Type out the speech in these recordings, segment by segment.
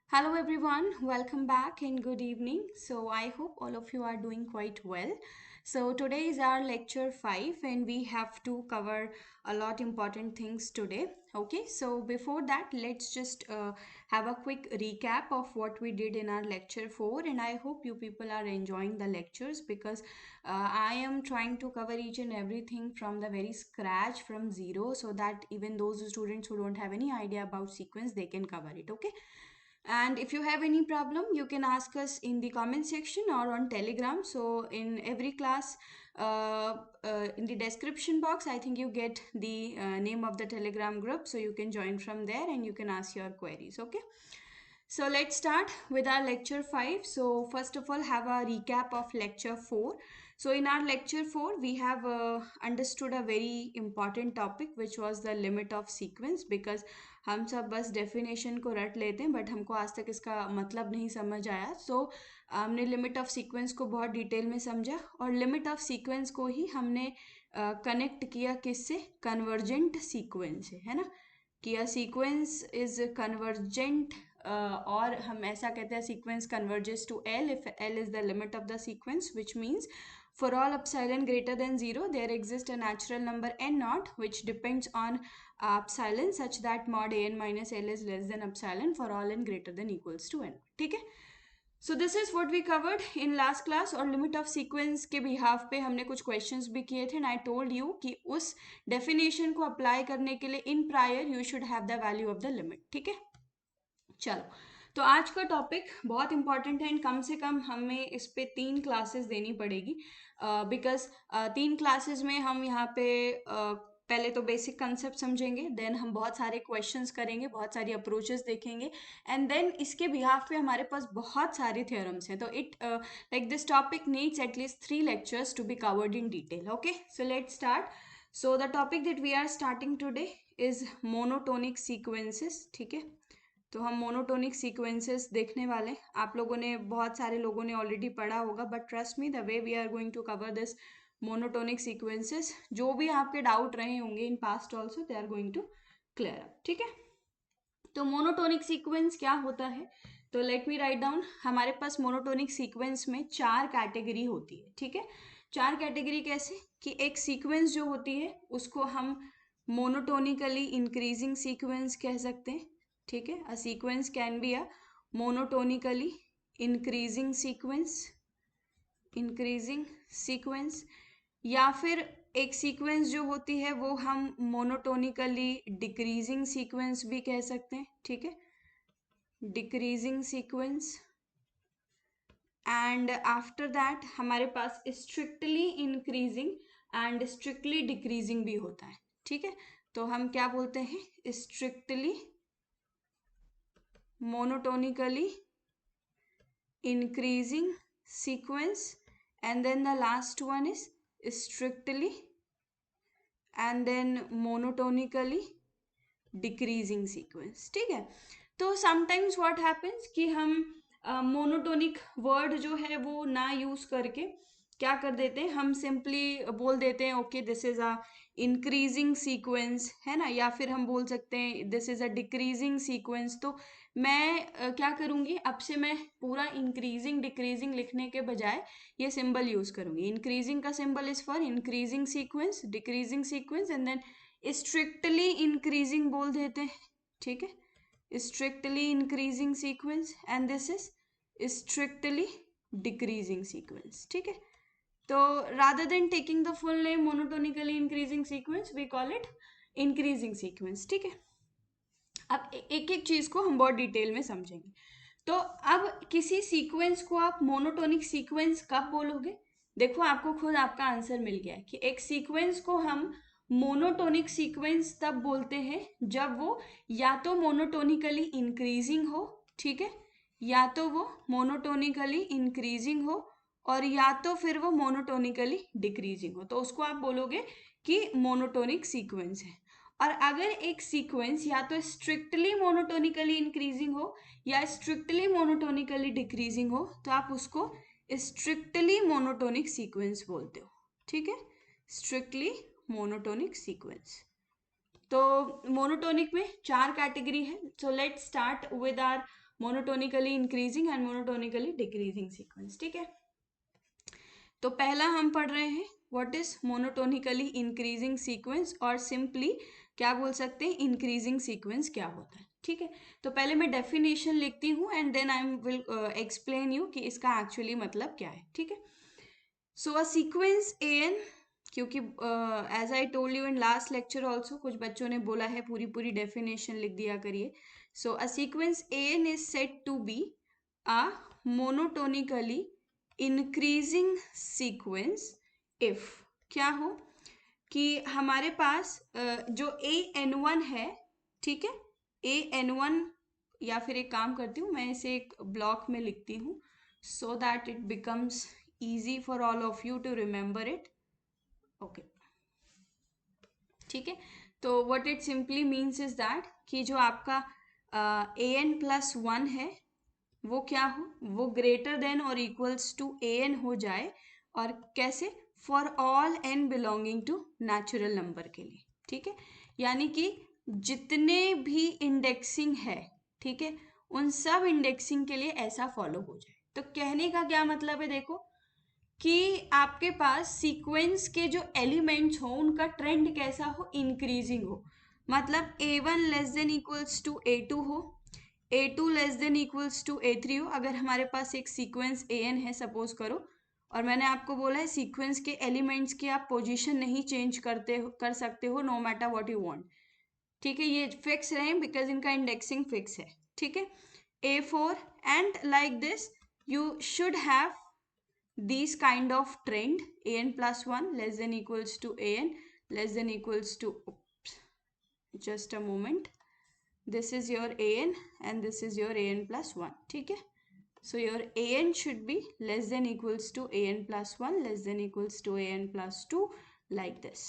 Hello everyone, welcome back and good evening. So I hope all of you are doing quite well. So today is our lecture 5 and we have to cover a lot important things today. Okay, so before that let's just have a quick recap of what we did in our lecture 4, and I hope you people are enjoying the lectures because I am trying to cover each and everything from the very scratch, from zero, so that even those students who don't have any idea about sequence, they can cover it. Okay, and if you have any problem, you can ask us in the comment section or on Telegram. So in every class, in the description box, I think you get the name of the Telegram group, so you can join from there and you can ask your queries. Okay, so let's start with our lecture 5. So first of all, have a recap of lecture 4. So in our lecture 4, we have understood a very important topic, which was the limit of sequence. Because हम सब बस definition को रट लेते हैं, but हमको आज तक इसका मतलब नहीं समझ आया. सो हमने लिमिट ऑफ सीक्वेंस को बहुत डिटेल में समझा, और लिमिट ऑफ सीक्वेंस को ही हमने कनेक्ट किया किससे, कन्वर्जेंट सीक्वेंस से, है ना, कि अ सीक्वेंस इज कन्वर्जेंट, और हम ऐसा कहते हैं sequence converges to L if L is the limit of the sequence, which means for all epsilon greater than 0 there exists a natural number n naught which depends on epsilon such that mod an minus l is less than epsilon for all n greater than equals to n. ठीक है, so this is what we covered in last class. और limit of sequence के behalf पे हमने कुछ questions भी किए थे, एंड आई टोल्ड यू कि उस डेफिनेशन को अप्लाई करने के लिए in prior you should have the value of the limit. ठीक है, चलो, तो आज का टॉपिक बहुत इंपॉर्टेंट है, एंड कम से कम हमें इस पे 3 क्लासेस देनी पड़ेगी. बिकॉज 3 क्लासेस में हम यहाँ पे पहले तो बेसिक कंसेप्ट समझेंगे, देन हम बहुत सारे क्वेश्चंस करेंगे, बहुत सारी अप्रोचेस देखेंगे, एंड देन इसके बिहाफ पे हमारे पास बहुत सारे थ्योरम्स हैं. तो it like this topic needs at least 3 lectures to be covered in detail. Okay, so let's start. So the topic that we are starting today is monotonic sequences. ठीक है, तो हम मोनोटोनिक सीक्वेंसेस देखने वाले. आप लोगों ने, बहुत सारे लोगों ने ऑलरेडी पढ़ा होगा, but trust me the way we are going to cover this monotonic sequences, जो भी आपके डाउट रहे होंगे in past also, they are going to clear up. ठीक है, तो मोनोटोनिक सीक्वेंस क्या होता है, तो लेट मी राइट डाउन. हमारे पास मोनोटोनिक सीक्वेंस में 4 कैटेगरी होती है. ठीक है, 4 कैटेगरी कैसे, कि एक सीक्वेंस जो होती है उसको हम मोनोटोनिकली इंक्रीजिंग सीक्वेंस कह सकते हैं. ठीक है, अ sequence can B a monotonically increasing sequence, या फिर एक सीक्वेंस जो होती है वो हम मोनोटोनिकली डिक्रीजिंग सीक्वेंस भी कह सकते हैं. ठीक है, decreasing sequence. And after that हमारे पास strictly increasing and strictly decreasing भी होता है. ठीक है, तो हम क्या बोलते हैं, strictly monotonically increasing sequence, and then the last one is strictly and then monotonically decreasing sequence. ठीक है, तो समटाइम्स व्हाट हैपेंस कि हम मोनोटोनिक वर्ड जो है वो ना यूज करके क्या कर देते हैं, हम सिंपली बोल देते हैं okay this is a increasing sequence, है ना, या फिर हम बोल सकते हैं this is a decreasing sequence. तो मैं क्या करूँगी, अब से मैं पूरा इंक्रीजिंग डिक्रीजिंग लिखने के बजाय ये सिंबल यूज करूँगी. इंक्रीजिंग का symbol is for increasing sequence, decreasing sequence, and then strictly increasing बोल देते हैं. ठीक है, strictly increasing sequence, and this is strictly decreasing sequence. ठीक है, तो rather than taking the full name monotonically increasing sequence we call it increasing sequence. ठीक है, अब एक एक चीज को हम बहुत डिटेल में समझेंगे. तो अब किसी सीक्वेंस को आप मोनोटोनिक सीक्वेंस कब बोलोगे, देखो आपको खुद आपका आंसर मिल गया है कि एक सीक्वेंस को हम मोनोटोनिक सीक्वेंस तब बोलते हैं जब वो या तो मोनोटोनिकली इंक्रीजिंग हो, ठीक है, या तो वो मोनोटोनिकली इंक्रीजिंग हो, और या तो फिर वो मोनोटोनिकली डिक्रीजिंग हो, तो उसको आप बोलोगे कि मोनोटोनिक सीक्वेंस है. और अगर एक सीक्वेंस या तो स्ट्रिक्टली मोनोटोनिकली इंक्रीजिंग हो या स्ट्रिक्टली मोनोटोनिकली डिक्रीजिंग हो, तो आप उसको स्ट्रिक्टली मोनोटोनिक सीक्वेंस बोलते हो. ठीक है, स्ट्रिक्टली मोनोटोनिक सीक्वेंस. तो मोनोटोनिक में 4 कैटेगरी है. So let's start with our monotonically increasing and monotonically decreasing sequence. ठीक है, तो पहला हम पढ़ रहे हैं what is monotonically increasing sequence, और सिंपली क्या बोल सकते हैं, इंक्रीजिंग सीक्वेंस क्या होता है। ठीक है, तो पहले मैं डेफिनेशन लिखती हूँ and then I will explain you कि इसका एक्चुअली मतलब क्या है। ठीक है, सो अ सीक्वेंस an, क्योंकि as I told you in last lecture also, कुछ बच्चों ने बोला है पूरी पूरी डेफिनेशन लिख दिया करिए। So a sequence an is said to be a monotonically increasing sequence if क्या हो कि हमारे पास जो an1 है, ठीक है, an1, या फिर एक काम करती हूँ मैं इसे एक ब्लॉक में लिखती हूँ so that it becomes easy for all of you to remember it. Okay, ठीक है, तो what it simply means is that कि जो आपका an+1 है वो क्या हो, वो ग्रेटर देन और इक्वल्स टू an हो जाए, और कैसे, for all n belonging to natural number के लिए। ठीक है, यानी कि जितने भी इंडेक्सिंग है, ठीक है, उन सब इंडेक्सिंग के लिए ऐसा फॉलो हो जाए। तो कहने का क्या मतलब है, देखो कि आपके पास सीक्वेंस के जो एलिमेंट्स हो उनका ट्रेंड कैसा हो, इंक्रीजिंग हो, मतलब a1 less than equals to a2 हो, a2 less than equals to a3 हो। अगर हमारे पास एक सीक्वेंस an है सपोज करो, और मैंने आपको बोला है सीक्वेंस के एलिमेंट्स की आप पोजीशन नहीं चेंज कर सकते हो no matter what you want. ठीक है, ये फिक्स रहे बिकॉज इनका इंडेक्सिंग फिक्स है। ठीक है, a4 and like this you should have these kind of trend an+1 less than equals to an less than equals to, oops, just a moment, this is your an and this is your an+1। ठीक है, so your an should be less than equals to an+1 less than equals to an+2 like this।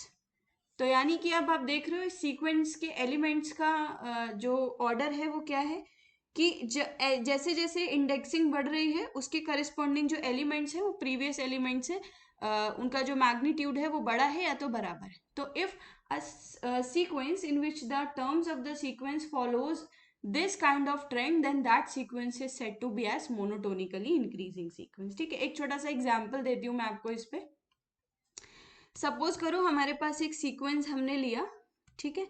तो यानी कि अब आप देख रहे हो इस सीक्वेंस के एलिमेंट्स का जो ऑर्डर है वो क्या है कि जैसे जैसे इंडेक्सिंग बढ़ रही है उसके करस्पॉन्डिंग जो एलिमेंट्स है वो प्रीवियस एलिमेंट्स है, उनका जो मैग्नीट्यूड है वो बड़ा है या तो बराबर है। तो if a sequence in which the terms of the sequence follows this kind of trend then that sequence is said to be as monotonically increasing sequence. ठीक है, एक छोटा सा एग्जाम्पल देती हूँ मैं आपको इस पे। सपोज करो हमारे पास एक सीक्वेंस हमने लिया, ठीक है,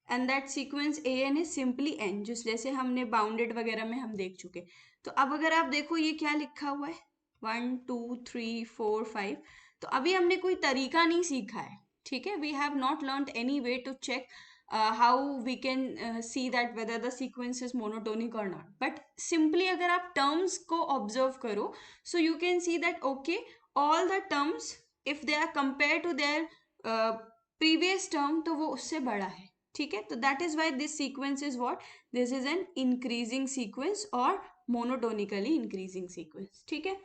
and that sequence an is simply n, जिस जैसे हमने बाउंडेड वगैरह में हम देख चुके। तो अब अगर आप देखो ये क्या लिखा हुआ है 1 2 3 4 5, तो अभी हमने कोई तरीका नहीं सीखा है। ठीक है, we have not learn any way to check how we can see that whether the sequence is monotonic और नॉट, बट सिंपली अगर आप टर्म्स को ऑब्जर्व करो so you can see that okay all the terms if they are compare to their previous term तो वो उससे बड़ा है। ठीक है, तो that is why this sequence is what, this is an increasing sequence और मोनोटोनिकली इंक्रीजिंग सीक्वेंस। ठीक है,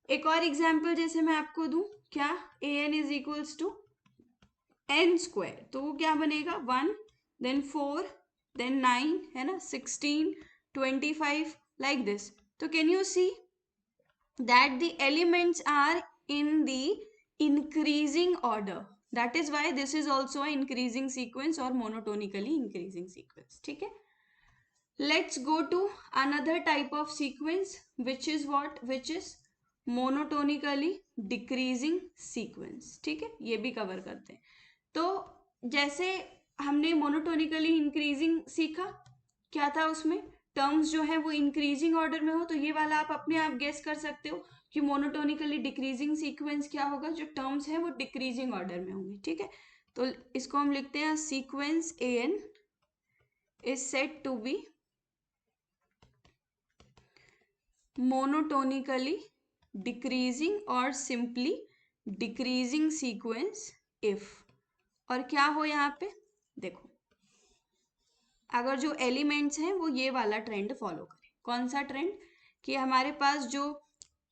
एक और एग्जांपल जैसे मैं आपको दूं, क्या an is equals to n square, तो वो क्या बनेगा 1 देन 4 देन 9 है ना, 16 25 लाइक दिस। तो can you see that the elements are in the increasing order, that is why this is also an increasing sequence or monotonically increasing sequence। ठीक है, let's go to another type of sequence which is what, which is monotonically decreasing sequence। ठीक है, ये भी cover करते हैं। तो जैसे हमने मोनोटोनिकली इंक्रीजिंग सीखा, क्या था उसमें टर्म्स जो है वो इंक्रीजिंग ऑर्डर में हो, तो ये वाला आप अपने आप गेस कर सकते हो कि मोनोटोनिकली डिक्रीजिंग सीक्वेंस क्या होगा, जो टर्म्स हैं वो डिक्रीजिंग ऑर्डर में होंगे। ठीक है, तो इसको हम लिखते हैं sequence an is said to be monotonically decreasing और सिंपली डिक्रीजिंग सीक्वेंस इफ, और क्या हो यहाँ पे देखो, अगर जो एलिमेंट्स हैं वो ये वाला ट्रेंड फॉलो करें। कौन सा ट्रेंड, कि हमारे पास जो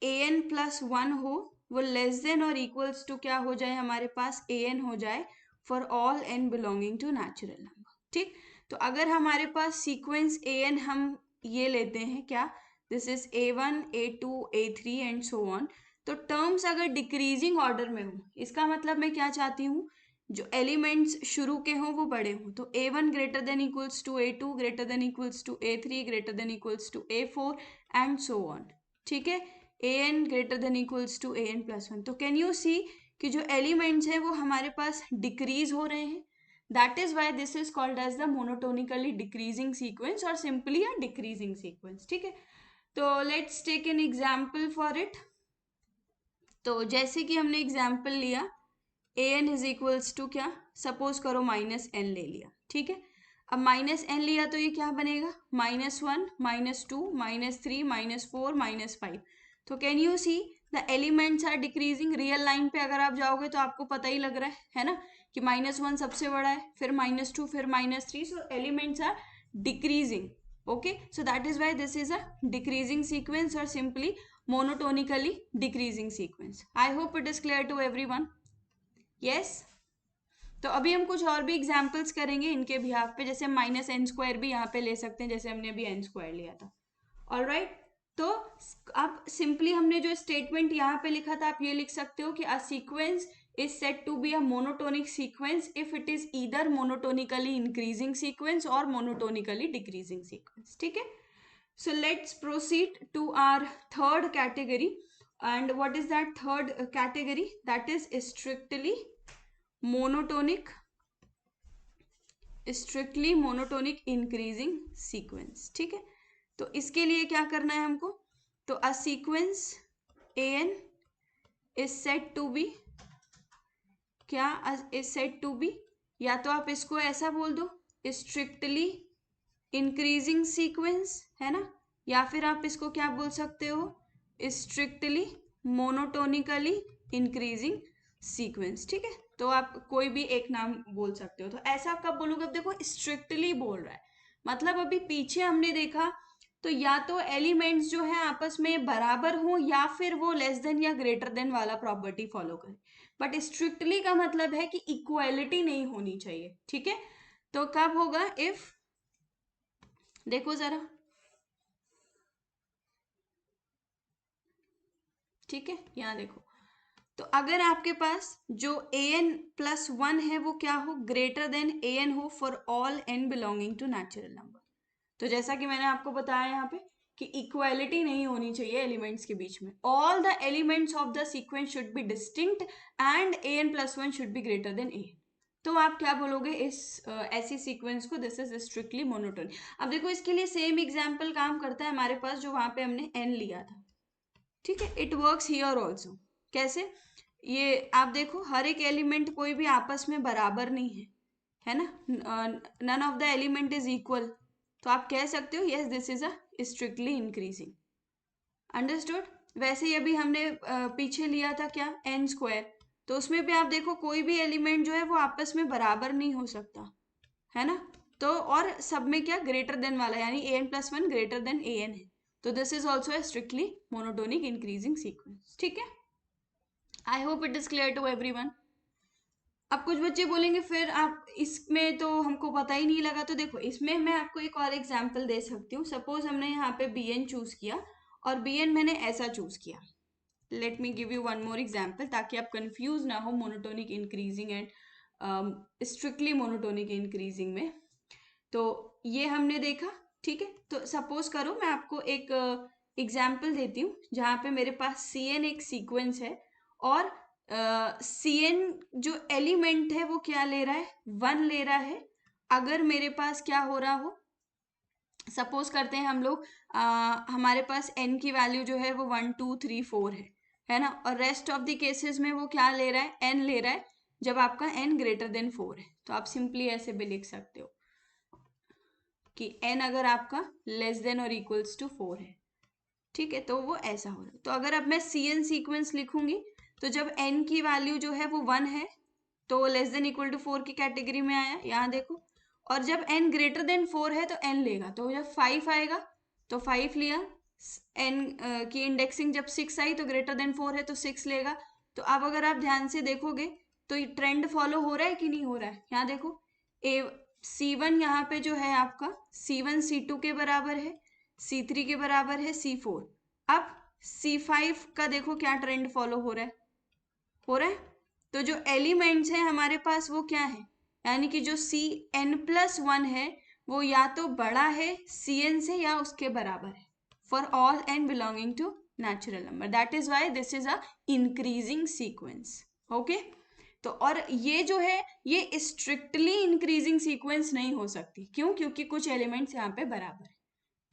an+1 हो वो लेस देन और इक्वल्स टू क्या हो जाए, हमारे पास an हो जाए for all n belonging to natural number. ठीक, तो अगर हमारे पास सीक्वेंस an हम ये लेते हैं क्या, this is a1 a2 a3 and so on, तो टर्म्स अगर डिक्रीजिंग ऑर्डर में हो, इसका मतलब मैं क्या चाहती हूँ जो एलिमेंट्स शुरू के हों वो बड़े हों, तो A1 greater than equals to A2 greater than equals to A3 greater than equals to A4 and so on, ठीक है। An greater than equals to An+1। तो कैन यू सी कि जो एलिमेंट्स हैं वो हमारे पास डिक्रीज हो रहे हैं, that is why this is called as the monotonically decreasing sequence और सिंपली अ डिक्रीजिंग सीक्वेंस, ठीक है। तो let's take an example for it. तो जैसे कि हमने एग्जाम्पल लिया an इज इक्वल्स टू क्या, सपोज करो -n ले लिया, ठीक है। अब -n लिया तो ये क्या बनेगा, -1 -2 -3 -4 -5। तो can you see the elements are decreasing. Real line पे अगर आप जाओगे तो आपको पता ही लग रहा है ना, कि -1 सबसे बड़ा है, फिर -2, फिर -3, so elements are decreasing. okay, so that is why this is a decreasing sequence or simply monotonically decreasing sequence. I hope it is clear to everyone. yes, तो अभी हम कुछ और भी एग्जाम्पल्स करेंगे इनके बिहाफ पे, जैसे -n² भी यहाँ पे ले सकते हैं, जैसे हमने अभी n² लिया था। ऑलराइट, तो अब सिंपली हमने जो स्टेटमेंट यहाँ पे लिखा था आप ये लिख सकते हो कि a sequence is said to be a monotonic sequence if it is either monotonically increasing sequence or monotonically decreasing sequence, ठीक है। So let's proceed to our third category, and what is that third category? That is strictly monotonic increasing sequence, ठीक है। तो इसके लिए क्या करना है हमको, तो a sequence an is said to be क्या, इज सेड टू बी, या तो आप इसको ऐसा बोल दो स्ट्रिक्टली इंक्रीजिंग सीक्वेंस, है ना, या फिर आप इसको क्या बोल सकते हो, स्ट्रिक्टली मोनोटोनिकली इंक्रीजिंग सीक्वेंस, ठीक है। तो आप कोई भी एक नाम बोल सकते हो। तो ऐसा आप कब बोलोगे, अब देखो स्ट्रिक्टली बोल रहा है, मतलब अभी पीछे हमने देखा तो या तो एलिमेंट्स जो है आपस में बराबर हो या फिर वो लेस देन या ग्रेटर देन वाला प्रॉपर्टी फॉलो करे, बट स्ट्रिक्टली का मतलब है कि इक्वालिटी नहीं होनी चाहिए, ठीक है। तो कब होगा, इफ, देखो जरा, ठीक है, यहाँ देखो, तो अगर आपके पास जो an+1 है वो क्या हो, ग्रेटर देन an हो for all n belonging to natural number. तो जैसा कि मैंने आपको बताया यहाँ पे कि इक्वालिटी नहीं होनी चाहिए एलिमेंट्स के बीच में, all the elements of the sequence should be distinct and an+1 should be greater than an। तो आप क्या बोलोगे इस ऐसी सीक्वेंस को, दिस इज स्ट्रिक्टली मोनोटोनिक। अब देखो इसके लिए सेम एग्जाम्पल काम करता है हमारे पास जो वहां पे हमने n लिया था, ठीक है। इट वर्क्स हियर ऑल्सो, कैसे, ये आप देखो हर एक एलिमेंट कोई भी आपस में बराबर नहीं है ना, none of the element is equal, तो आप कह सकते हो yes this is a strictly increasing, understood. वैसे ही अभी हमने पीछे लिया था क्या, n², तो उसमें भी आप देखो कोई भी एलिमेंट जो है वो आपस में बराबर नहीं हो सकता, है ना, तो और सब में क्या ग्रेटर देन वाला, यानी an+1 ग्रेटर देन an है, तो this is also a strictly monotonic increasing sequence, ठीक है। I hope it is clear to everyone. अब कुछ बच्चे बोलेंगे फिर आप इसमें तो हमको पता ही नहीं लगा, तो देखो इसमें मैं आपको एक और एग्जांपल दे सकती हूँ। सपोज हमने यहाँ पे bn चूज किया और bn मैंने ऐसा चूज किया। Let me give you one more example ताकि आप कंफ्यूज ना हो monotonic increasing and strictly monotonic increasing में। तो ये हमने देखा, ठीक है। तो सपोज करो मैं आपको एक एग्जाम्पल देती हूँ जहाँ पे मेरे पास Cn एक सीक्वेंस है और Cn जो एलिमेंट है वो क्या ले रहा है, 1 ले रहा है। अगर मेरे पास क्या हो रहा हो, सपोज करते हैं हम लोग हमारे पास n की वैल्यू जो है वो 1 2 3 4 है ना, और रेस्ट ऑफ द केसेस में वो क्या ले रहा है, n ले रहा है जब आपका n ग्रेटर देन 4 है। तो आप सिंपली ऐसे भी लिख सकते हो कि n अगर आपका लेस देन और इक्वल्स टू 4 है, ठीक है, तो वो ऐसा हो रहा है। तो अगर अब मैं Cn सीक्वेंस लिखूंगी तो जब n की वैल्यू जो है वो 1 है तो लेस देन इक्वल टू 4 की कैटेगरी में आया, यहाँ देखो। और जब n ग्रेटर देन 4 है तो n लेगा, तो जब 5 आएगा तो 5 लिया, n की इंडेक्सिंग जब 6 आई तो ग्रेटर देन 4 है तो 6 लेगा। तो अब अगर आप ध्यान से देखोगे तो ये ट्रेंड फॉलो हो रहा है कि नहीं हो रहा है, यहाँ देखो C1 यहाँ पे जो है आपका C1 C2 के बराबर है, C3 के बराबर है, C4। अब C5 का देखो क्या ट्रेंड फॉलो हो रहा है, तो जो एलिमेंट्स हैं हमारे पास वो क्या है, यानी कि जो सी एन प्लस वन है वो या तो बड़ा है सी एन से या उसके बराबर है for all n belonging to natural number. That is why this is a increasing sequence. Okay. तो और ये जो है ये स्ट्रिक्टली इंक्रीजिंग सीक्वेंस नहीं हो सकती. क्यों? क्योंकि कुछ एलिमेंट्स यहाँ पे बराबर है.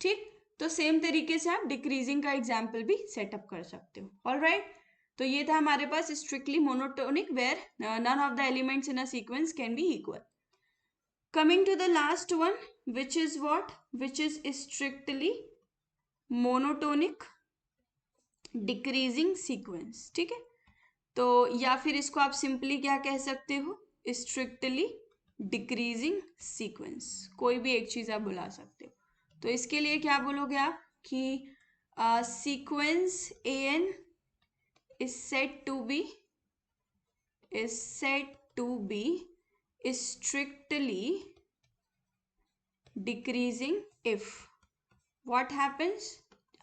ठीक. तो सेम तरीके से आप डिक्रीजिंग का एग्जाम्पल भी सेटअप कर सकते हो. ऑलराइट. तो ये था हमारे पास strictly monotonic where none of the elements in a sequence can be equal. Coming to the last one, which is what? Which is strictly monotonic decreasing sequence. ठीक है. तो या फिर इसको आप सिंपली क्या कह सकते हो, स्ट्रिक्टली डिक्रीजिंग सीक्वेंस. कोई भी एक चीज आप बुला सकते हो. तो इसके लिए क्या बोलोगे आप कि sequence A n is said to be strictly decreasing if what happens.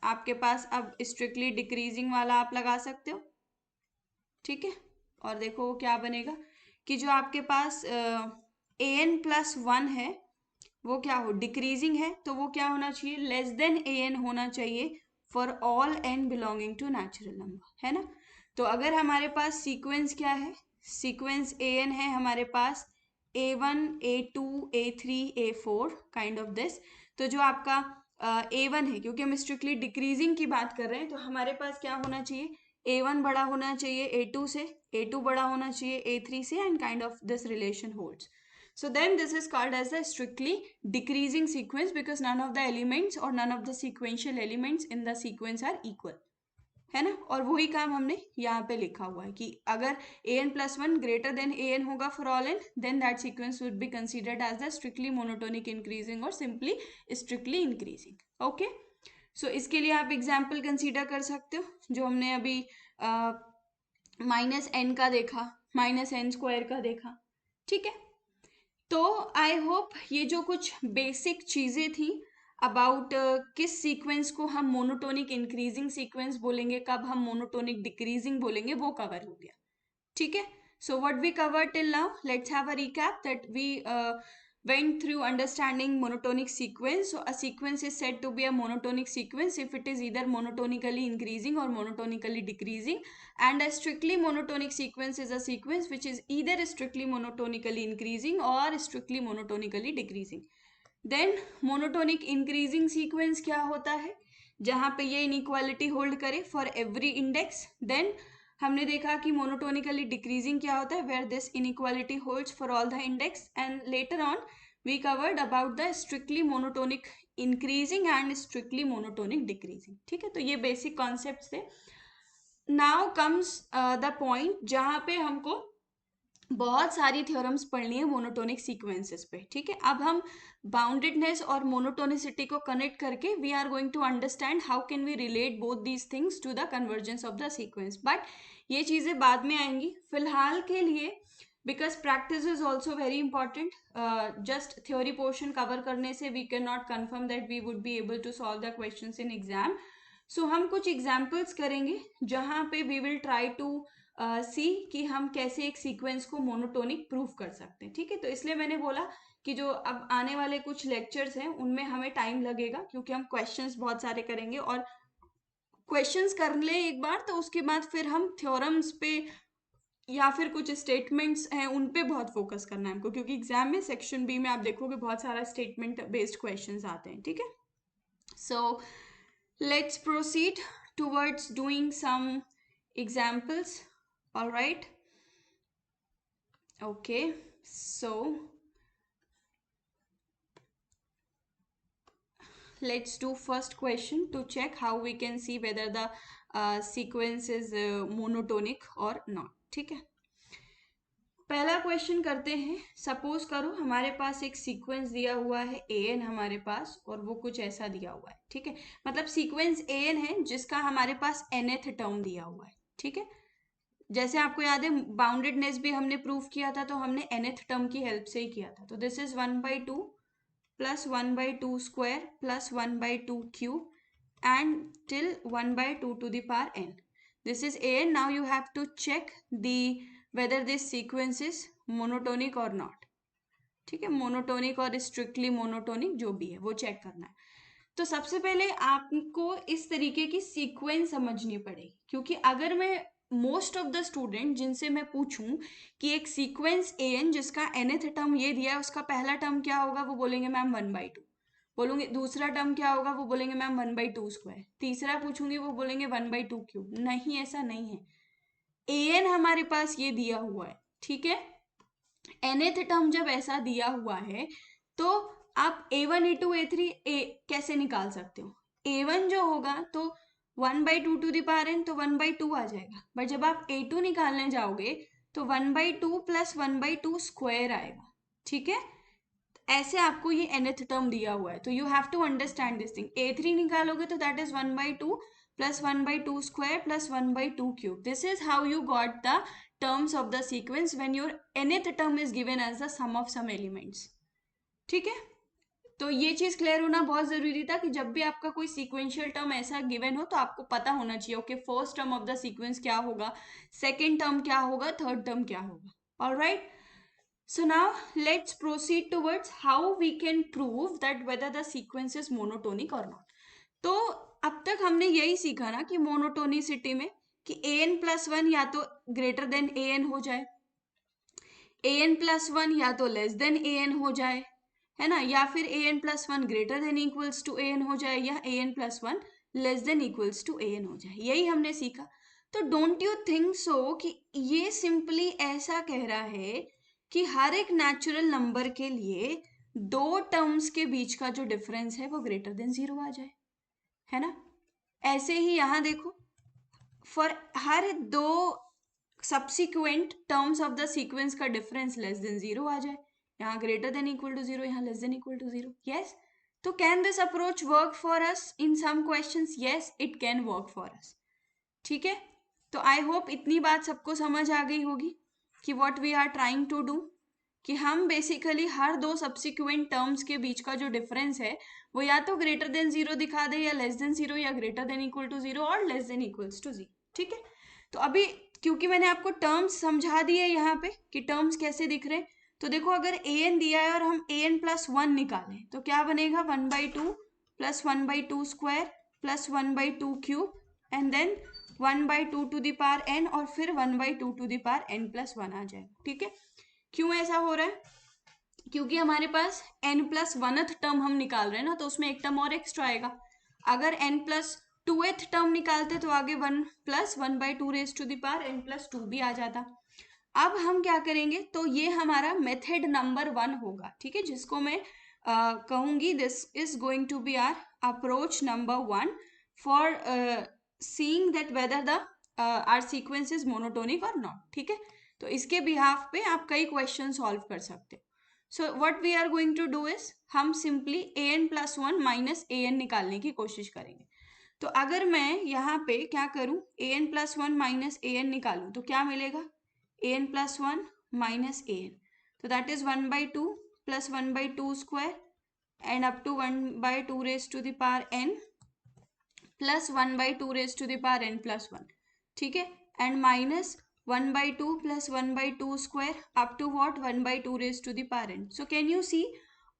आपके पास अब स्ट्रिक्टली डिक्रीजिंग वाला आप लगा सकते हो. ठीक है. और देखो वो क्या बनेगा कि जो आपके पास ए एन प्लस वन है वो क्या हो, डिक्रीजिंग है. तो वो क्या होना चाहिए, लेस देन ए एन होना चाहिए for all n belonging to natural number, है ना. तो अगर हमारे पास सीक्वेंस क्या है, सीक्वेंस ए एन है हमारे पास A one A two A three A four kind of this. तो जो आपका ए वन है, क्योंकि हम स्ट्रिक्टली डिक्रीजिंग की बात कर रहे हैं, तो हमारे पास क्या होना चाहिए, ए वन बड़ा होना चाहिए ए टू से, ए टू बड़ा होना चाहिए ए थ्री से, and kind of this relation holds. So then this is called as the strictly decreasing sequence because none of the elements or none of the sequential elements in the sequence are equal. है ना. और वही काम हमने यहाँ पे लिखा हुआ है कि अगर A N plus one greater than A N होगा for all N, then that sequence would be considered as the strictly monotonic increasing और simply strictly increasing. Okay. So इसके लिए आप एग्जाम्पल कंसिडर कर सकते हो जो हमने अभी माइनस एन का देखा, माइनस एन स्क्वायर का देखा. ठीक है. तो आई होप ये जो कुछ बेसिक चीज़ें थी अबाउट किस सीक्वेंस को हम मोनोटोनिक इंक्रीजिंग सीक्वेंस बोलेंगे, कब हम मोनोटोनिक डिक्रीजिंग बोलेंगे, वो कवर हो गया. ठीक है. So what we cover till now, let's have a recap that we went through understanding monotonic sequence. So a sequence is said to be a monotonic sequence if it is either monotonically increasing or monotonically decreasing, and a strictly monotonic sequence is a sequence which is either strictly monotonically increasing or strictly monotonically decreasing. Then monotonic increasing sequence क्या होता है, जहाँ पे ये inequality hold करे for every index. Then हमने देखा कि मोनोटोनिकली डिक्रीजिंग क्या होता है, where this inequality holds for all the index. And later on we covered about the strictly monotonic increasing and strictly monotonic decreasing. ठीक है. तो ये बेसिक कॉन्सेप्ट्स थे. नाउ कम्स द पॉइंट जहाँ पे हमको बहुत सारी थ्योरम्स पढ़नी है मोनोटोनिक सीक्वेंसेस पे. ठीक है. अब हम बाउंडेडनेस और मोनोटोनिसिटी को कनेक्ट करके we are going to understand how can we relate both these things to the convergence of the sequence. But ये चीज़ें बाद में आएंगी. फिलहाल के लिए because practice is also very important, just theory portion cover करने से we can not confirm that we would be able to solve the question in exam. So हम कुछ एग्जाम्पल्स करेंगे जहाँ पे वी विल ट्राई टू सी कि हम कैसे एक सीक्वेंस को मोनोटोनिक प्रूव कर सकते हैं. ठीक है. तो इसलिए मैंने बोला कि जो अब आने वाले कुछ लेक्चर्स हैं उनमें हमें टाइम लगेगा क्योंकि हम क्वेश्चंस बहुत सारे करेंगे, और क्वेश्चंस कर ले एक बार तो उसके बाद फिर हम थ्योरम्स पे या फिर कुछ स्टेटमेंट्स हैं उन पे बहुत फोकस करना है हमको, क्योंकि एग्जाम में सेक्शन बी में आप देखोगे बहुत सारा स्टेटमेंट बेस्ड क्वेश्चंस आते हैं. ठीक है. So let's proceed towards doing some examples. All right. Okay. So let's do first question to check how we can see whether the sequence is monotonic or not. ठीक है. पहला question करते हैं. Suppose करो हमारे पास एक सीक्वेंस दिया हुआ है ए एन हमारे पास, और वो कुछ ऐसा दिया हुआ है. ठीक है. मतलब सीक्वेंस ए एन है जिसका हमारे पास nth टर्म दिया हुआ है. ठीक है. जैसे आपको याद है बाउंडेडनेस भी हमने प्रूव किया था, तो हमने nth टर्म की हेल्प से ही किया था. तो this is 1/2 plus 1/2 square plus 1/2 cube and till 1/2 to the power n. This is a n. Now you have to check the whether this sequence is monotonic or not. ठीक है, monotonic और strictly monotonic जो भी है वो check करना है. तो सबसे पहले आपको इस तरीके की सीक्वेंस समझनी पड़ेगी, क्योंकि अगर मैं मोस्ट ऑफ द स्टूडेंट जिनसे मैं पूछूं कि एक सीक्वेंस an जिसका nth टर्म ये दिया है उसका पहला टर्म क्या होगा, वो बोलेंगे मैम 1/2. बोलूंगी दूसरा टर्म क्या होगा, वो बोलेंगे मैम 1/2 स्क्वायर. तीसरा पूछूंगी वो बोलेंगे 1/2 क्यूब. नहीं, ऐसा नहीं है. an हमारे पास ये दिया हुआ है, ठीक है. nth टर्म जब ऐसा दिया हुआ है तो आप a1 a2 a3 कैसे निकाल सकते हो. a1 जो होगा तो 1/2 टू द पावर n, तो 1/2 आ जाएगा. बट जब आप a2 निकालने जाओगे तो 1/2 प्लस 1/2 स्क्वायर आएगा. ठीक है, ऐसे आपको ये nth टर्म दिया हुआ है, तो you have to understand this thing. a3 निकालोगे तो that is 1/2 plus 1/2 square plus 1/2 cube. This is how you got the terms of the sequence when your nth term is given as the sum of some elements. ठीक है, तो ये चीज clear होना बहुत जरूरी था कि जब भी आपका कोई सीक्वेंशियल टर्म ऐसा गिवन हो तो आपको पता होना चाहिए okay first term of the sequence क्या होगा, सेकेंड टर्म क्या होगा, थर्ड टर्म क्या होगा. Alright, so now let's proceed towards how we can prove that whether the sequence is monotonic or not. तो अब तक हमने यही सीखा ना कि मोनोटोनिसिटी में कि an+1 या तो ग्रेटर देन an हो जाए, an+1 या तो लेस देन an हो जाए, है ना, या फिर an+1 greater than equals to an हो जाए, या an+1 less than equals to an हो जाए. यही हमने सीखा. तो डोंट यू थिंक सो कि ये सिंपली ऐसा कह रहा है कि हर एक नेचुरल नंबर के लिए दो टर्म्स के बीच का जो डिफरेंस है वो ग्रेटर देन 0 आ जाए, है ना. ऐसे ही यहां देखो, फॉर हर दो subsequent terms of the sequence का डिफरेंस लेस देन 0 आ जाए. यहाँ ग्रेटर देन इक्वल टू 0, यहाँ less than equal to 0. Yes, तो can this approach work for us in some questions? Yes, it can work for us. ठीक है, तो I hope इतनी बात सबको समझ आ गई होगी कि what we are trying to do, कि हम बेसिकली हर दो सब्सिक्वेंट टर्म्स के बीच का जो डिफरेंस है वो या तो ग्रेटर देन 0 दिखा दे, या लेस देन 0, या ग्रेटर देन इक्वल टू 0, और लेस देन इक्वल्स टू 0. ठीक है, तो अभी क्योंकि मैंने आपको टर्म्स समझा दिए यहाँ पे कि टर्म्स कैसे दिख रहे हैं, तो देखो अगर an दिया है और हम an+1 निकालें तो क्या बनेगा, 1/2 plus 1/2 square plus 1/2 cube and then 1/2 to the power n, और फिर 1/2 टू द पावर n+1 आ जाएगा. ठीक है, क्यों ऐसा हो रहा है, क्योंकि हमारे पास n+1th टर्म हम निकाल रहे हैं ना, तो उसमें एक टर्म और एक्स्ट्रा आएगा. अगर n+2th टर्म निकालते तो आगे 1 plus 1/2 raise to the power n+2 भी आ जाता. अब हम क्या करेंगे, तो ये हमारा मेथड नंबर 1 होगा. ठीक है, जिसको मैं कहूंगी this is going to be our approach number 1 for seeing that whether the our sequence is monotonic और नॉट. ठीक है, तो इसके बिहाफ पे आप कई क्वेश्चन सॉल्व कर सकते हो. So what we are going to do is हम सिंपली an+1 माइनस an निकालने की कोशिश करेंगे. तो अगर मैं यहाँ पे क्या करूँ, an+1 माइनस an निकालूं तो क्या मिलेगा, an+1 माइनस an, तो that is 1/2 plus 1/2 square and up to 1/2 raise to the power n plus 1/2 raise to the power n+1. ठीक है, and minus 1/2 plus 1/2 square up to what, 1/2 raised to the power n. So can you see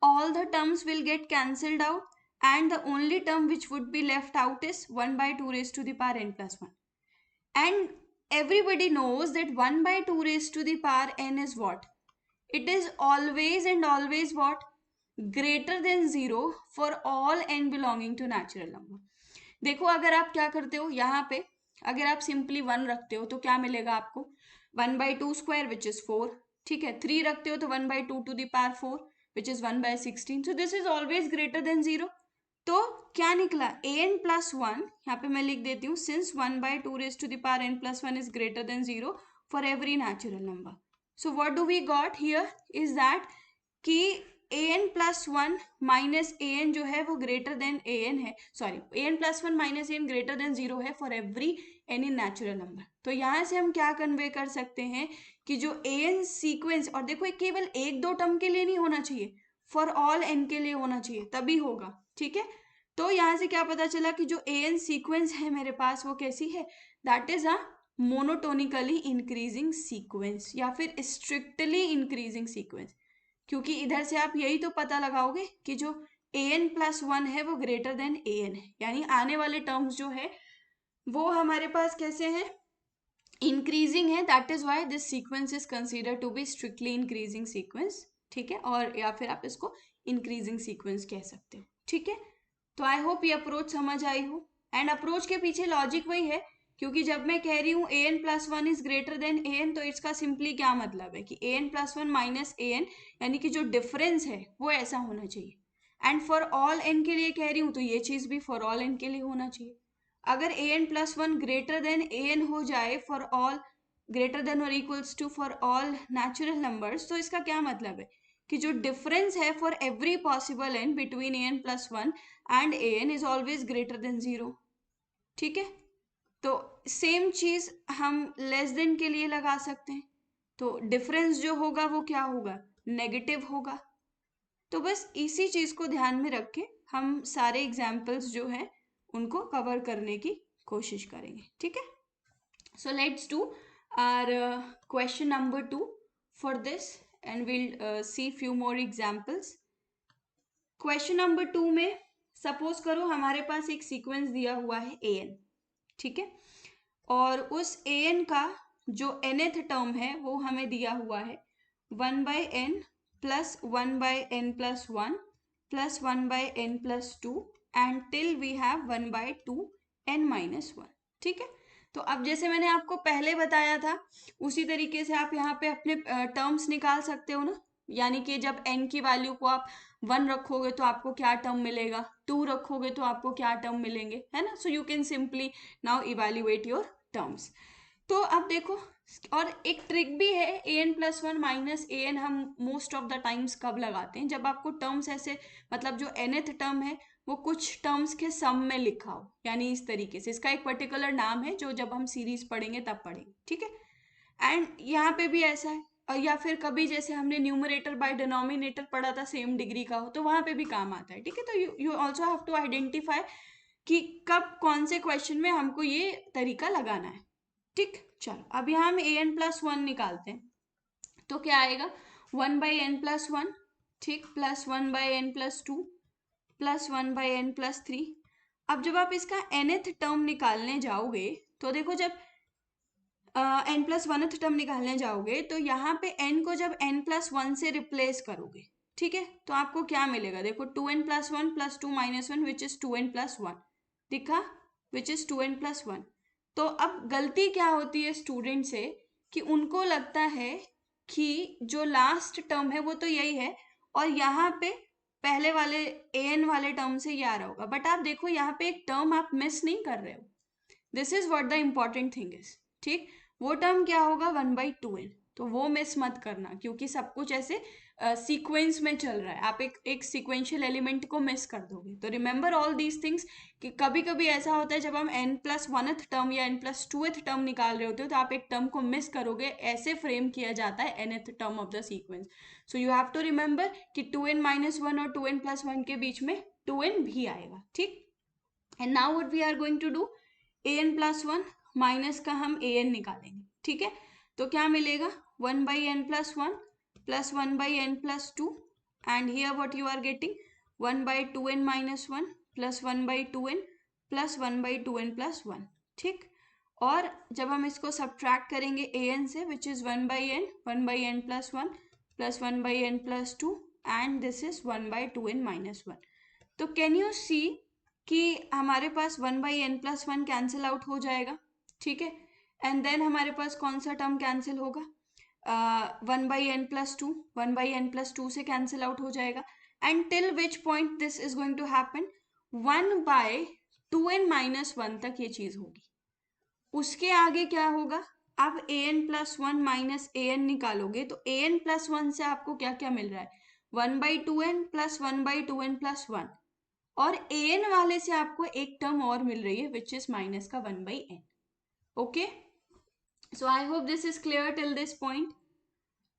all the terms will get cancelled out and the only term which would be left out is 1/2 raised to the power n+1. And everybody knows that 1/2 raised to the power n is what? It is always and always what? Greater than 0 for all n belonging to natural number. देखो अगर आप क्या करते हो यहाँ पे, अगर आप सिंपली 1 रखते हो तो क्या मिलेगा आपको, 1/2 स्क्वायर विच इज 4. ठीक है, 3 रखते हो तो 1/2 to the power 4 which is 1/16. So this is always greater than 0. तो क्या निकला, an+1, यहाँ पे मैं लिख देती हूँ, since 1/2 raise to the power n+1 is greater than 0 for every natural number. So what do we got here is that कि an+1 माइनस an जो है वो ग्रेटर देन an है, sorry an+1 minus an greater than 0 है for every any natural number. तो यहाँ से हम क्या कन्वे कर सकते हैं कि जो an सीक्वेंस, और देखो ये केवल एक दो टर्म के लिए नहीं होना चाहिए, फॉर ऑल n के लिए होना चाहिए, तभी होगा. ठीक है, तो यहाँ से क्या पता चला कि जो an सीक्वेंस है मेरे पास वो कैसी है, that is a monotonically increasing sequence या फिर स्ट्रिक्टली इंक्रीजिंग सीक्वेंस, क्योंकि इधर से आप यही तो पता लगाओगे कि जो an+1 है वो ग्रेटर देन an है, यानी आने वाले टर्म्स जो है वो हमारे पास कैसे हैं, इंक्रीजिंग है. That is why this sequence is consider to be strictly increasing sequence. ठीक है, और या फिर आप इसको इंक्रीजिंग सीक्वेंस कह सकते हो. ठीक है, तो आई होप ये अप्रोच समझ आई हो. एंड अप्रोच के पीछे लॉजिक वही है, क्योंकि जब मैं कह रही हूँ an+1 is greater than an, तो इसका सिंपली क्या मतलब है कि an+1 माइनस an, यानी कि जो डिफरेंस है वो ऐसा होना चाहिए. एंड फॉर ऑल n के लिए कह रही हूँ तो ये चीज भी फॉर ऑल n के लिए होना चाहिए. अगर an+1 ग्रेटर देन an हो जाए फॉर ऑल, ग्रेटर देन और equals to for all natural numbers, तो इसका क्या मतलब है कि जो डिफरेंस है for every possible n between an+1 and an is always greater than 0. ठीक है, तो सेम चीज हम लेस देन के लिए लगा सकते हैं. तो डिफरेंस जो होगा वो क्या होगा, नेगेटिव होगा. तो बस इसी चीज को ध्यान में रख के हम सारे एग्जाम्पल्स जो हैं उनको कवर करने की कोशिश करेंगे. ठीक है, so let's do our question number 2 for this and will see few more examples. Question number 2 में सपोज करो हमारे पास एक सीक्वेंस दिया हुआ है an. ठीक है, और उस an का जो nth टर्म है वो हमें दिया हुआ है 1/n plus 1/n+1 plus 1/n+2 and till we have 1/2n-1. ठीक है, तो अब जैसे मैंने आपको पहले बताया था उसी तरीके से आप यहाँ पे अपने टर्म्स निकाल सकते हो ना. यानी कि जब n की वैल्यू को आप 1 रखोगे तो आपको क्या टर्म मिलेगा, 2 रखोगे तो आपको क्या टर्म मिलेंगे, है ना. सो you can simply now evaluate your terms. तो अब देखो, और एक ट्रिक भी है, an+1 माइनस an हम मोस्ट ऑफ द टाइम्स कब लगाते हैं, जब आपको टर्म्स ऐसे, मतलब जो nth टर्म है वो कुछ टर्म्स के सम में लिखा हो, यानी इस तरीके से. इसका एक पर्टिकुलर नाम है जो जब हम सीरीज पढ़ेंगे तब पढ़ेंगे. ठीक है, एंड यहाँ पे भी ऐसा है. या फिर कभी जैसे हमने न्यूमरेटर बाय डिनोमिनेटर पढ़ा था सेम डिग्री का हो, तो वहां पे भी काम आता है. ठीक है, तो you also have to identify कि कब कौन से क्वेश्चन में हमको ये तरीका लगाना है. ठीक, चलो अब यहाँ हम an+1 निकालते हैं, तो क्या आएगा 1/n+1, ठीक, प्लस 1/n+2 प्लस 1/n+3. अब जब आप इसका nth टर्म निकालने जाओगे तो देखो, जब n+1th टर्म निकालने जाओगे तो यहाँ पे n को जब n+1 से रिप्लेस करोगे, ठीक है, तो आपको क्या मिलेगा, देखो 2n+1 plus 2 minus 1 which is 2n+1 दिखा, विच इज 2n+1. तो अब गलती क्या होती है स्टूडेंट से कि उनको लगता है कि जो लास्ट टर्म है वो तो यही है और यहाँ पे पहले वाले an वाले टर्म से ये आ रहा होगा. बट आप देखो यहाँ पे एक टर्म आप मिस नहीं कर रहे हो. This is what the important thing is. ठीक, वो टर्म क्या होगा 1/2n, तो वो मिस मत करना, क्योंकि सब कुछ ऐसे सीक्वेंस में चल रहा है, आप एक सीक्वेंशियल एलिमेंट को मिस कर दोगे. तो रिमेंबर ऑल दीज थिंग्स कि कभी कभी ऐसा होता है जब हम n+1th टर्म या n+2th टर्म निकाल रहे होते हो तो आप एक टर्म को मिस करोगे, ऐसे फ्रेम किया जाता है nth term of the sequence. So you have to remember कि 2n-1 और 2n+1 के बीच में 2n भी आएगा. ठीक, and now what we are going to do, an+1 minus का हम an निकालेंगे. ठीक है, तो क्या मिलेगा 1/n+1 plus 1/n+2 and here what you are getting 1/2n-1 plus 1/2n plus 1/2n+1. ठीक, और जब हम इसको सब्ट्रैक्ट करेंगे an से which is 1/n, 1/n+1 plus 1/n+2 and this is 1/2n-1. तो कैन यू सी कि हमारे पास 1/n+1 कैंसिल आउट हो जाएगा. ठीक है, एंड देन हमारे पास कौन सा टर्म कैंसिल होगा, 1/n+2, 1/n+2 से कैंसिल आउट हो जाएगा. And till which point this is going to happen, 1/2n-1 तक ये चीज होगी. उसके आगे क्या होगा, आप an+1 माइनस an निकालोगे तो an+1 से आपको क्या क्या मिल रहा है 1/2n प्लस 1/2n+1, और an वाले से आपको एक टर्म और मिल रही है विच इज माइनस का 1/n. Okay, so I hope this is clear till this point.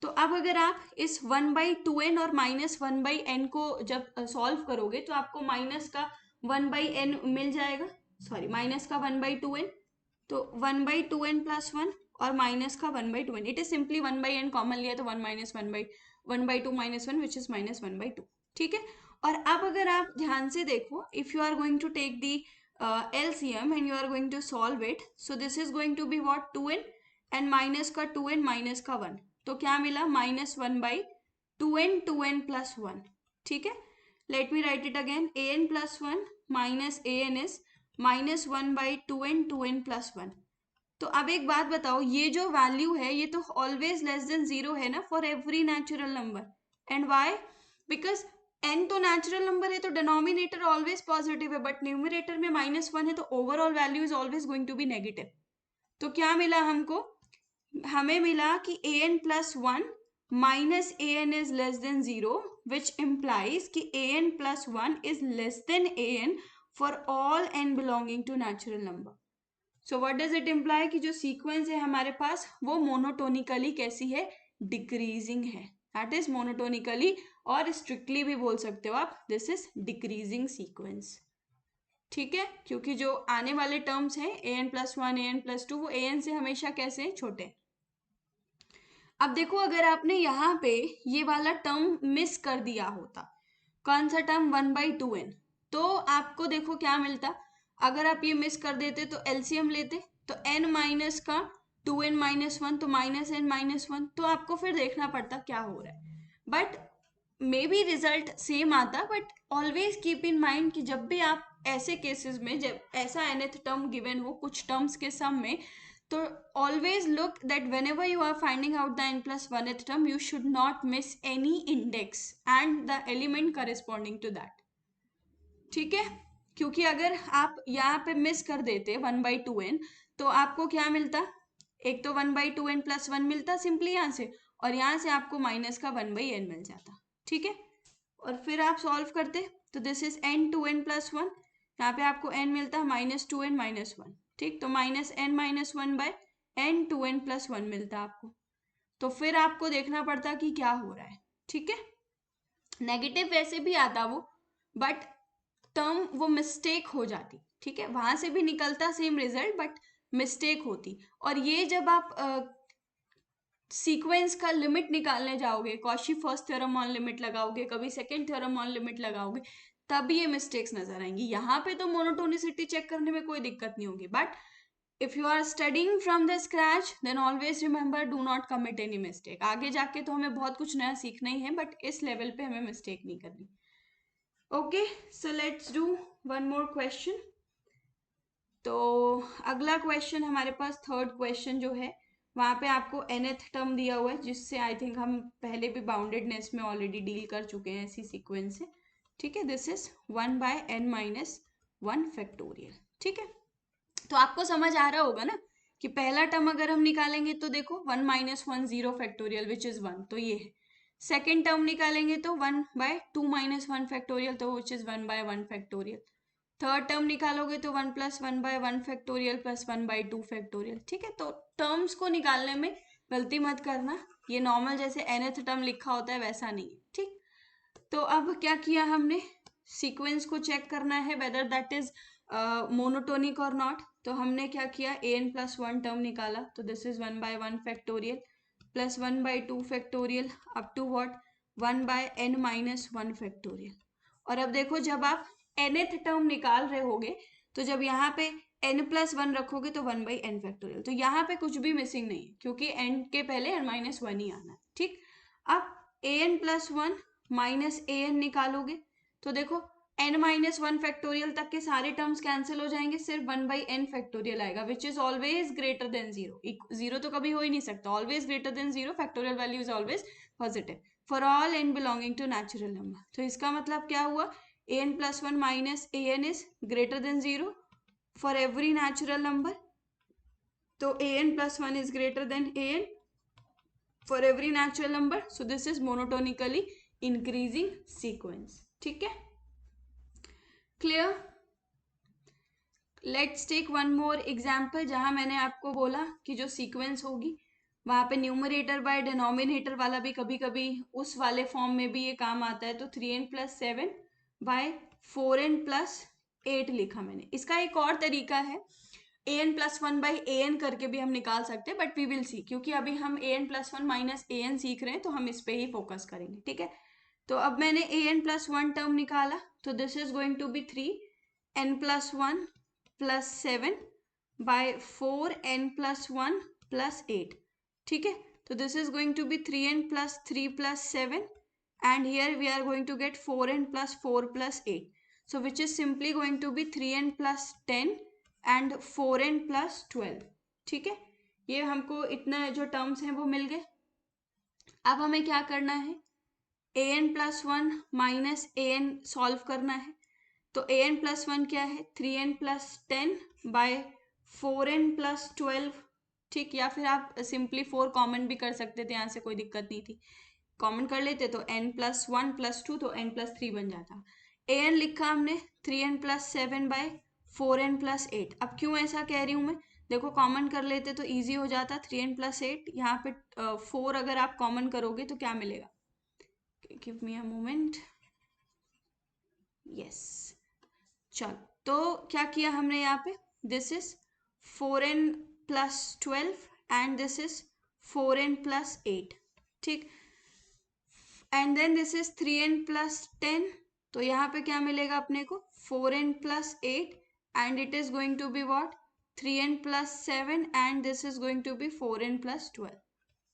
तो अब अगर आप इस 1/2n और माइनस 1/n को जब सॉल्व करोगे तो आपको माइनस का 1/n मिल जाएगा, सॉरी माइनस का 1/2n. तो 1/2n+1 और माइनस का 1/2n, it is simply 1/n common लिया तो 1 - 1/2 -1 विच इज -1/2, ठीक है। और अब अगर आप ध्यान से देखो, if you are going to take the LCM and you are going to solve it, so this is going to be what 2n, and minus का 2n माइनस का 1, तो क्या मिला -1/2n 2n+1, ठीक है। Let me right it again, an+1 minus an is -1/2n 2n+1। तो अब एक बात बताओ, ये जो वैल्यू है ये तो ऑलवेज लेस देन 0 है ना for every natural number, and why? Because n तो नेचुरल नंबर है तो डिनोमिनेटर ऑलवेज पॉजिटिव है, बट न्यूमरेटर में -1 है तो overall value is always going to be negative. तो क्या मिला हमको? हमें मिला कि an+1 minus an is less than 0, which implies कि an+1 is less than an for all n belonging to natural number. So what does it imply कि जो सीक्वेंस है हमारे पास वो मोनोटोनिकली कैसी है? डिक्रीजिंग है। दैट इज मोनोटोनिकली, और स्ट्रिक्टली भी बोल सकते हो आप, दिस इज डिक्रीजिंग सीक्वेंस, ठीक है। क्योंकि जो आने वाले टर्म्स हैं an+1 an+2 वो an से हमेशा कैसे हैं? छोटे। अब देखो, अगर आपने यहाँ पे ये वाला टर्म मिस कर दिया होता, कौन सा टर्म? 1/2n, तो आपको देखो क्या मिलता। अगर आप ये मिस कर देते तो एलसीएम लेते, तो n माइनस का 2n-1 तो -n-1, तो आपको फिर देखना पड़ता क्या हो रहा है। But maybe result same आता, but always keep in mind कि जब भी आप ऐसे केसेस में, जब ऐसा nth टर्म गिवन हो कुछ टर्म्स के सम में, तो always look that whenever you are finding out the n+1th term, you should not miss any index and the element corresponding to that, ठीक है। क्योंकि अगर आप यहाँ पे मिस कर देते 1/2n, तो आपको क्या मिलता? एक तो 1/2n+1 मिलता सिंपली यहाँ से, और यहाँ से आपको माइनस का 1/n मिल जाता, ठीक है। और फिर आप सॉल्व करते, तो दिस इज n2n+1, यहाँ पे आपको n मिलता -2n-1, ठीक। तो -n-1/n2n+1 मिलता आपको। तो फिर आपको देखना पड़ता कि क्या हो रहा है, ठीक है। नेगेटिव वैसे भी आता वो, बट टर्म वो मिस्टेक हो जाती, ठीक है। वहां से भी निकलता सेम रिजल्ट, बट मिस्टेक होती। और ये जब आप सीक्वेंस का लिमिट निकालने जाओगे, Cauchy first theorem on limit लगाओगे, कभी सेकंड थ्योरम ऑन लिमिट लगाओगे, तब ये मिस्टेक्स नजर आएंगी। यहाँ पे तो मोनोटोनिसिटी चेक करने में कोई दिक्कत नहीं होगी, but if you are studying from the scratch, then always remember, do not commit any mistake. आगे जाके तो हमें बहुत कुछ नया सीखना ही है, बट इस लेवल पे हमें मिस्टेक नहीं करनी। Okay, so let's do one more question. तो अगला क्वेश्चन हमारे पास थर्ड क्वेश्चन जो है, वहाँ पे आपको nth टर्म दिया हुआ है, जिससे आई थिंक हम पहले भी बाउंडेडनेस में ऑलरेडी डील कर चुके हैं ऐसी सीक्वेंस से, ठीक है। दिस इज 1/n-1 फैक्टोरियल, ठीक है। तो आपको समझ आ रहा होगा ना कि पहला टर्म अगर हम निकालेंगे तो देखो 1 - 1 0 फैक्टोरियल विच इज 1, तो ये है। सेकेंड टर्म निकालेंगे तो 1/2 - 1 फैक्टोरियल, तो which is 1/1 factorial. Third term निकालोगे तो 1 + 1/1 फैक्टोरियल प्लस 1/2 फैक्टोरियल, ठीक है। तो टर्म्स को निकालने में गलती मत करना, ये नॉर्मल जैसे nth टर्म लिखा होता है वैसा नहीं है, ठीक। तो अब क्या किया हमने? सीक्वेंस को चेक करना है वेदर दैट इज मोनोटोनिक और नॉट। तो हमने क्या किया? an+1 टर्म निकाला, तो this is 1/1 factorial plus 1/2 factorial up to what 1/n-1 factorial. और अब देखो, जब आप nth टर्म निकाल रहे होगे, तो जब यहाँ पे n+1 रखोगे तो 1/n फैक्टोरियल, तो यहाँ पे कुछ भी मिसिंग नहीं है क्योंकि n के पहले n-1 ही आना है, ठीक। अब an+1 माइनस an निकालोगे तो देखो n-1 फैक्टोरियल तक के सारे टर्म्स कैंसिल हो जाएंगे, सिर्फ 1/n फैक्टोरियल आएगा, which is always greater than 0। 0 तो कभी हो ही नहीं सकता, always greater than 0, factorial value is always positive for all n belonging to natural number. तो इसका मतलब क्या हुआ? an+1 minus an is greater than 0 for every natural number. तो an+1 is greater than an for every natural number, so this is monotonically increasing sequence, ठीक है। Clear? Let's take one more example, जहां मैंने आपको बोला कि जो sequence होगी वहां पे न्यूमरेटर बाय डिनोमिनेटर वाला भी कभी कभी उस वाले फॉर्म में भी ये काम आता है। तो 3n+7 बाय 4n+8 लिखा मैंने। इसका एक और तरीका है, A N plus one by A N करके भी हम निकाल सकते हैं, बट वी विल सी, क्योंकि अभी हम A N plus one minus A N सीख रहे हैं, तो हम इस पे ही फोकस करेंगे, ठीक है। तो अब मैंने a N plus one term निकाला, तो this is going to be 3 n plus one plus 7 by 4 n plus one plus 8, ठीक है। तो this is going to be 3n plus 3 plus 7, and here we are going to get 4n plus 4 plus 8, so which is simply going to be 3n plus 10 and 4n plus 12, ठीक है। ये हमको इतना जो terms हैं वो मिल गए। अब हमें क्या करना है, A N plus one minus A N solve करना है। तो ए एन प्लस वन क्या है, 3n plus 10 bye 4n plus 12, ठीक। या फिर आप सिंपली 4 कॉमन भी कर सकते थे, यहाँ से कोई दिक्कत नहीं थी, कॉमन कर लेते तो n plus one plus two, तो n प्लस 3 बन जाता। ए एन लिखा हमने 3n plus 7 bye 4n plus 8। अब क्यों ऐसा कह रही हूँ मैं, देखो कॉमन कर लेते तो ईजी हो जाता, 3n प्लस 8, यहाँ पे 4 अगर आप कॉमन करोगे तो क्या मिलेगा, give me a moment, yes. चलो, तो क्या किया हमने यहाँ पे, this is 4n plus 12 and this is 4n plus 8, ठीक। And then this is 3n plus 10, तो यहाँ पे क्या मिलेगा अपने को, 4n plus 8 and it is going to be what, 3n plus 7 and this is going to be 4n plus 12,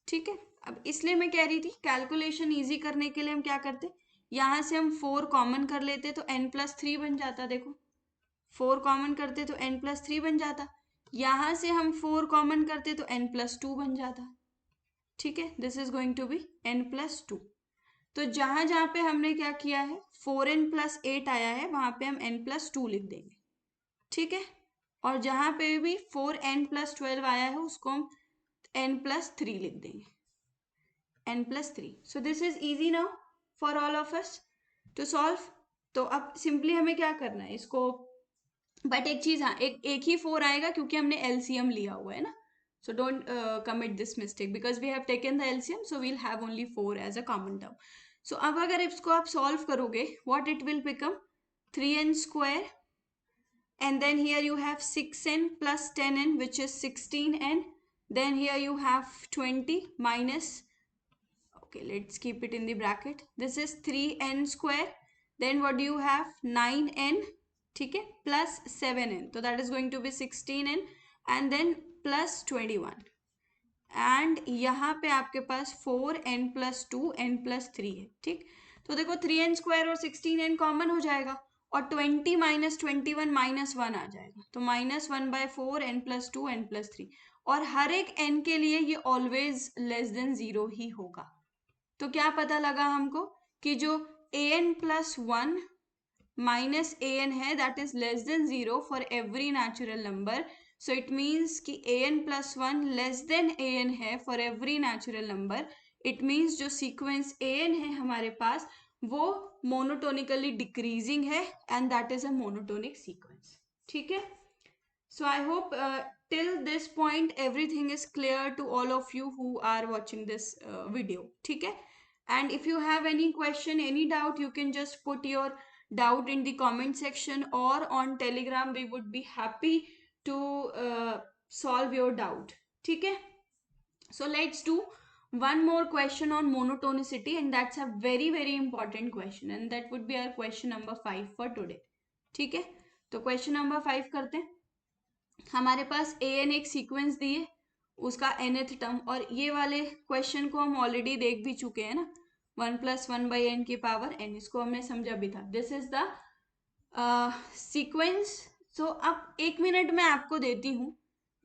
ठीक है। अब इसलिए मैं कह रही थी कैलकुलेशन इजी करने के लिए हम क्या करते, यहाँ से हम 4 कॉमन कर लेते तो n प्लस 3 बन जाता, देखो 4 कॉमन करते तो n प्लस 3 बन जाता, यहाँ से हम 4 कॉमन करते तो n प्लस 2 बन जाता, ठीक है। This is going to be n plus 2। तो जहां जहां पे हमने क्या किया है, 4n प्लस 8 आया है, वहां पे हम n प्लस 2 लिख देंगे, ठीक है। और जहां पे भी 4n प्लस 12 आया है, उसको हम n प्लस 3 लिख देंगे, n plus 3। So this is easy now for all of us to solve. तो अब सिंपली हमें क्या करना है इसको, बट एक चीज, हाँ, एक ही 4 आएगा क्योंकि हमने एलसीएम लिया हुआ है ना, so don't commit this mistake because we have taken the LCM, so we'll have only 4 as a common term. So अब अगर इसको आप solve करोगे, what it will become, 3n square and then here you have 6n plus 10n which is 16n, then here you have 20 minus, okay, let's keep it in the bracket, this is 3n square, then what do you have, 9n, ठीक है, plus 7n, so that is going to be 16n and then plus 21, and यहाँ पे आपके पास 4n plus 2 n plus 3 है, ठीक। तो देखो 3n square और 16n कॉमन हो जाएगा और 20 माइनस 21 माइनस 1 आ जाएगा, तो minus 1 by 4 n plus 2 n plus 3, और हर एक n के लिए ये ऑलवेज लेस देन 0 ही होगा। तो क्या पता लगा हमको कि जो an plus 1 minus A N है that is less than 0 for every natural number, so it means कि A N plus one less than A N है for every natural number. It means जो सीक्वेंस ए N है हमारे पास वो monotonically decreasing है and that is a monotonic sequence, ठीक है। So I hope till this point everything is clear to all of you who are watching this video, ठीक है। And if you have any question, any doubt, you can just put your doubt in the comment section or on Telegram. We would be happy to solve your doubt, ठीक है। So let's do one more question on monotonicity, and that's a very very important question, and that would be our question number 5 for today, ठीक है। तो question number 5 करते हैं। हमारे पास A N एक सीक्वेंस दी है, उसका nth टर्म, और ये वाले क्वेश्चन को हम ऑलरेडी देख भी चुके हैं ना, 1 प्लस 1 बाई एन की पावर n, इसको हमने समझा भी था। This is the sequence. So अब 1 मिनट में आपको देती हूँ,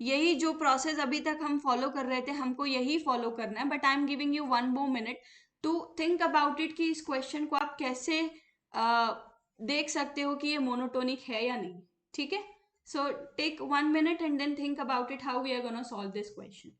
यही जो प्रोसेस अभी तक हम फॉलो कर रहे थे हमको यही फॉलो करना है, but I am giving you 1 more minute to think about it कि इस क्वेश्चन को आप कैसे देख सकते हो कि ये मोनोटोनिक है या नहीं, ठीक है। So take 1 minute and then think about it how we are going to solve this question.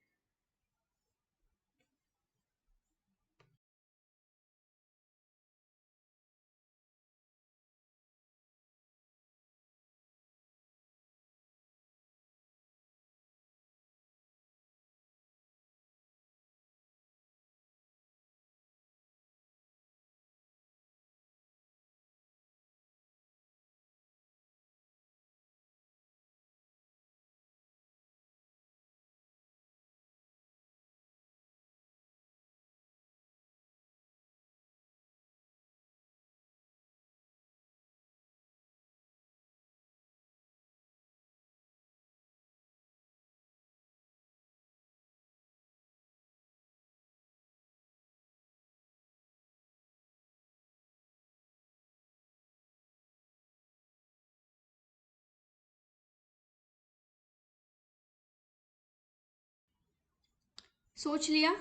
सोच लिया?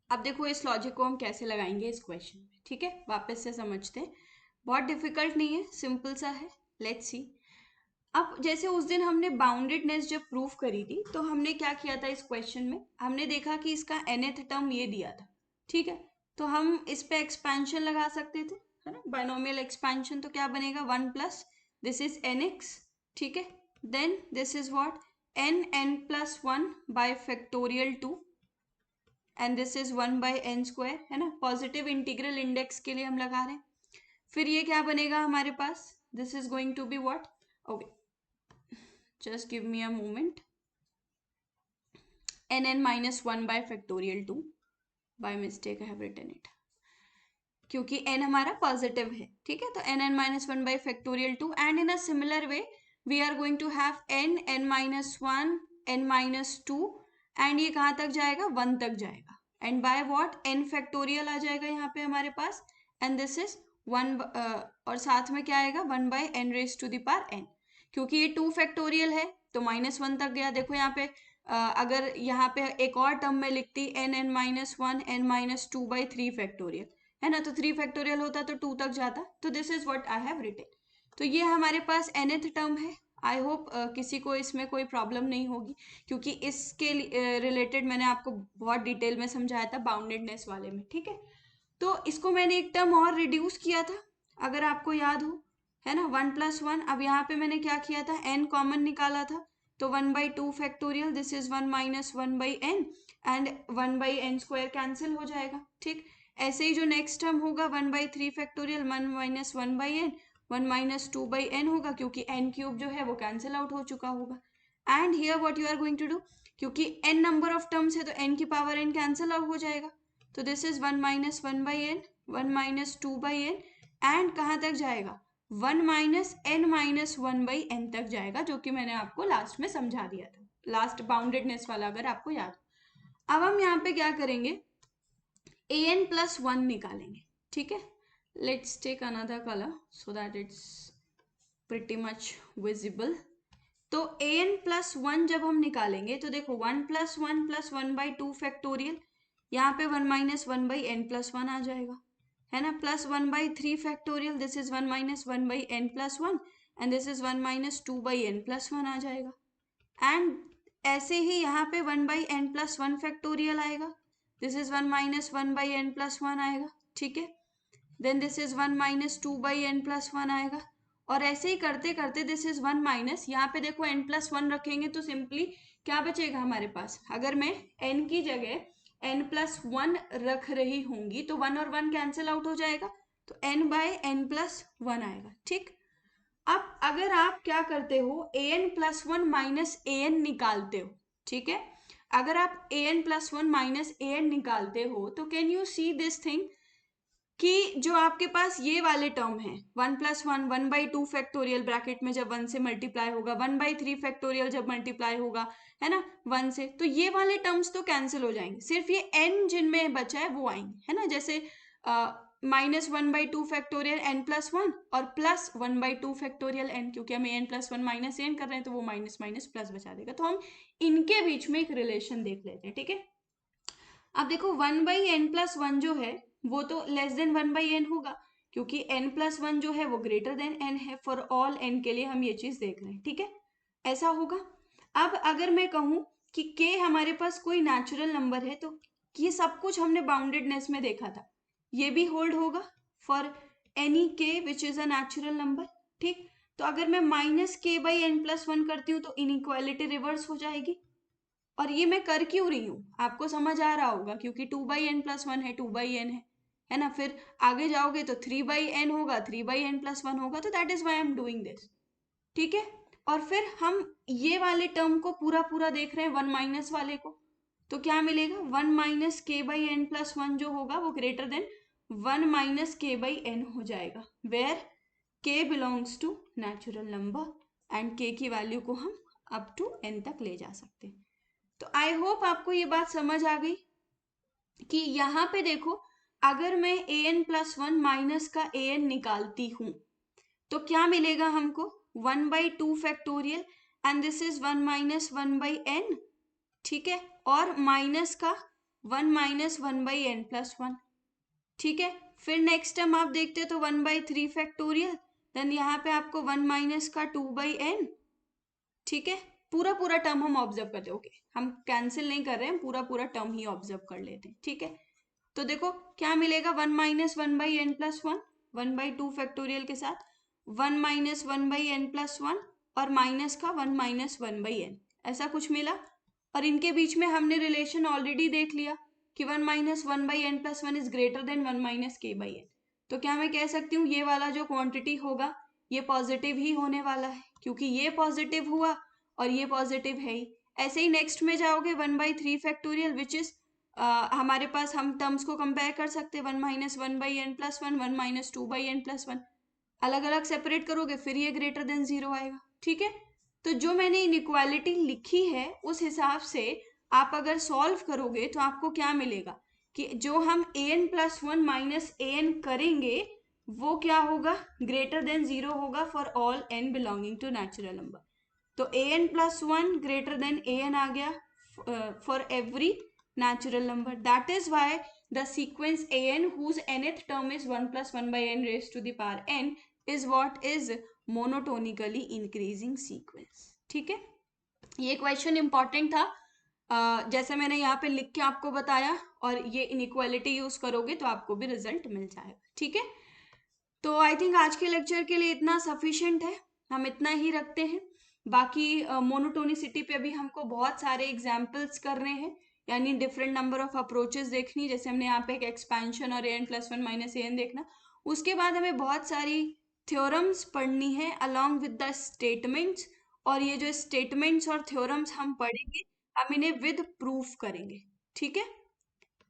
अब देखो इस लॉजिक को हम कैसे लगाएंगे इस क्वेश्चन में, ठीक है? वापस से समझते हैं। बहुत डिफिकल्ट नहीं है, सिंपल सा है। Let's see. अब जैसे उस दिन हमने बाउंडेडनेस जब प्रूफ करी थी, तो हमने क्या किया था इस क्वेश्चन में, हमने देखा कि इसका nth टर्म ये दिया था, ठीक है? तो हम इस पे एक्सपेंशन लगा सकते थे, है ना? Binomial expansion. तो क्या बनेगा, 1 प्लस दिस इज nx, ठीक है? Then this is what, n plus 1 by factorial 2 and this is 1 by n square, है ना? पॉजिटिव इंटीग्रल इंडेक्स के लिए हम लगा रहे हैं। फिर ये क्या बनेगा हमारे पास, this is going to be what, okay just give me a moment, n minus 1 by factorial 2, by mistake I have written it, क्योंकि n हमारा पॉजिटिव है, ठीक है? तो n minus 1 by factorial 2 and in a similar way we are going to have n minus 1 n minus 2 and ये कहाँ तक जाएगा, 1 तक जाएगा, and by what, n factorial आ जाएगा यहाँ पे हमारे पास, and this is 1 और साथ में क्या आएगा, 1 by n raised to the power n, क्योंकि ये 2 फैक्टोरियल है तो -1 तक गया। देखो यहाँ पे अगर यहाँ पे एक और टर्म में लिखती n minus 1 n minus 2 by 3 factorial, है ना? तो 3 फैक्टोरियल होता तो 2 तक जाता। तो this is what I have written. तो ये हमारे पास nth टर्म है। आई होप किसी को इसमें कोई प्रॉब्लम नहीं होगी, क्योंकि इसके रिलेटेड मैंने आपको बहुत डिटेल में समझाया था बाउंडेडनेस वाले में, ठीक है? तो इसको मैंने एक टर्म और रिड्यूस किया था, अगर आपको याद हो, है ना? 1 प्लस 1। अब यहाँ पे मैंने क्या किया था, n कॉमन निकाला था, तो 1 by 2 factorial, this is 1 minus 1 by n and 1 by n square cancel हो जाएगा, ठीक? ऐसे ही जो नेक्स्ट टर्म होगा 1 by 3 factorial, 1 minus 1 by n, 1 minus 2 by n होगा, क्योंकि n क्यूब जो है वो कैंसिल आउट हो चुका होगा। And here what you are going to do, क्योंकि n नंबर ऑफ टर्म्स है तो n की पावर n कैंसिल आउट हो जाएगा, तो this is 1 minus 1 by n, 1 minus 2 by n and कहाँ तक जाएगा, 1 minus n minus 1 by n तक जाएगा, जो कि मैंने आपको लास्ट में समझा दिया था, लास्ट बाउंडेडनेस वाला, अगर आपको याद। अब हम यहाँ पे क्या करेंगे, an प्लस 1 निकालेंगे, ठीक है? Let's take another colour so that it's pretty much visible. तो an प्लस 1 जब हम निकालेंगे तो देखो 1 प्लस 1 प्लस 1 बाई 2 फैक्टोरियल, यहाँ पे 1 माइनस 1 बाई n प्लस 1 आ जाएगा, है ना? Plus 1 by 3 factorial, this is 1 minus 1 by n plus 1 and this is 1 minus 2 by n plus 1 आ जाएगा। एंड ऐसे ही यहाँ पे 1 बाई n प्लस 1 फैक्टोरियल आएगा, this is 1 minus 1 by n plus 1 आएगा, ठीक है? Then this is 1 minus 2 by n plus 1 आएगा, और ऐसे ही करते करते दिस इज 1 माइनस, यहाँ पे देखो n प्लस 1 रखेंगे तो सिंपली क्या बचेगा हमारे पास, अगर मैं n की जगह n प्लस 1 रख रही होंगी तो 1 और 1 कैंसिल आउट हो जाएगा, तो n बाय n प्लस 1 आएगा, ठीक? अब अगर आप क्या करते हो, an प्लस 1 माइनस an निकालते हो, ठीक है? अगर आप an प्लस 1 माइनस an निकालते हो तो can you see this thing, कि जो आपके पास ये वाले टर्म है 1 प्लस 1, 1 बाई 2 फैक्टोरियल ब्रैकेट में जब 1 से मल्टीप्लाई होगा, 1 बाई 3 फैक्टोरियल जब मल्टीप्लाई होगा, है ना, 1 से, तो ये वाले टर्म्स तो कैंसिल हो जाएंगे, सिर्फ ये n जिनमें बचा है वो आएंगे, है ना? जैसे minus 1 by 2 factorial n plus 1 और प्लस 1 बाई 2 फैक्टोरियल n, क्योंकि हम n प्लस 1 माइनस n कर रहे हैं तो वो माइनस माइनस प्लस बचा देगा। तो हम इनके बीच में एक रिलेशन देख लेते हैं, ठीक है? अब देखो 1 बाई एन प्लस 1 जो है वो तो लेस देन 1 बाई एन होगा, क्योंकि n प्लस 1 जो है वो ग्रेटर देन n है, फॉर ऑल n के लिए हम ये चीज देख रहे हैं, ठीक है? ऐसा होगा। अब अगर मैं कहूं कि k हमारे पास कोई नेचुरल नंबर है, तो ये सब कुछ हमने बाउंडेडनेस में देखा था, ये भी होल्ड होगा for any k which is a natural number, ठीक? तो अगर मैं minus k by N plus 1 करती हूँ तो इनइक्वालिटी रिवर्स हो जाएगी। और ये मैं कर क्यों रही हूँ, आपको समझ आ रहा होगा, क्योंकि 2 बाई एन प्लस 1 है, 2 बाई एन है ना? फिर आगे जाओगे तो 3 बाई एन होगा, 3 बाई एन प्लस 1 होगा, तो that is why I am doing this, ठीक है? और फिर हम ये वाले टर्म को पूरा पूरा देख रहे हैं, 1 माइनस वाले को, तो क्या मिलेगा, 1 minus k by N plus 1 जो होगा वो greater than 1 minus k by n हो जाएगा, where k belongs to natural number and k की वैल्यू को हम अप टू एन तक ले जा सकते हैं। तो आई होप आपको ये बात समझ आ गई कि यहाँ पे देखो, अगर मैं an प्लस 1 माइनस का an निकालती हूं तो क्या मिलेगा हमको, 1 by 2 factorial and this is 1 minus 1 by n, ठीक है? और माइनस का 1 माइनस 1/n+1। ठीक है, फिर नेक्स्ट टाइम आप देखते हैं तो 1/3 फैक्टोरियल, देन यहाँ पे आपको 1 माइनस का 2/n। ठीक है, पूरा पूरा टर्म हम ऑब्जर्व करते हैं। ओके, हम कैंसिल नहीं कर रहे हैं, पूरा पूरा टर्म ही ऑब्जर्व कर लेते हैं। ठीक है, तो देखो क्या मिलेगा, 1 माइनस 1/n+1, 1/2 फैक्टोरियल के साथ 1 माइनस 1/n+1 और माइनस का 1 माइनस 1/n, ऐसा कुछ मिला। और इनके बीच में हमने रिलेशन ऑलरेडी देख लिया कि 1 minus 1/n+1 is greater than 1 minus k/n। तो क्या मैं कह सकती हूँ ये वाला जो क्वांटिटी होगा ये पॉजिटिव ही होने वाला है, क्योंकि ये पॉजिटिव हुआ और ये पॉजिटिव है ही। ऐसे ही नेक्स्ट में जाओगे 1/3 फैक्टोरियल विच इज हमारे पास, हम टर्म्स को कंपेयर कर सकते हैं, 1 माइनस 1/n+1, 1 माइनस 2/n+1, अलग अलग सेपरेट करोगे फिर ये ग्रेटर देन 0 आएगा। ठीक है, तो जो मैंने इनइक्वालिटी लिखी है उस हिसाब से आप अगर सॉल्व करोगे तो आपको क्या मिलेगा कि जो हम an+1 माइनस an करेंगे वो क्या होगा, ग्रेटर देन 0 होगा for all n belonging to natural number. तो an+1 ग्रेटर देन an आ गया for every natural number. That is why the sequence an whose nth term is 1 plus 1 by n raised to the power n is what is monotonically increasing sequence. ठीक है, ये question important था, जैसे मैंने यहाँ पे लिख के आपको बताया, और ये इनइक्वालिटी यूज करोगे तो आपको भी रिजल्ट मिल जाएगा। ठीक है, तो आई थिंक आज के लेक्चर के लिए इतना सफिशिएंट है, हम इतना ही रखते हैं। बाकी मोनोटोनिसिटी पे भी हमको बहुत सारे एग्जाम्पल्स करने हैं, यानी डिफरेंट नंबर ऑफ अप्रोचेस देखनी, जैसे हमने यहाँ पे एक एक्सपेंशन और an+1 माइनस an देखना। उसके बाद हमें बहुत सारी थ्योरम्स पढ़नी है अलॉन्ग विद द स्टेटमेंट्स, और ये जो स्टेटमेंट्स और थ्योरम्स हम पढ़ेंगे हम इन्हें विद प्रूफ करेंगे। ठीक है,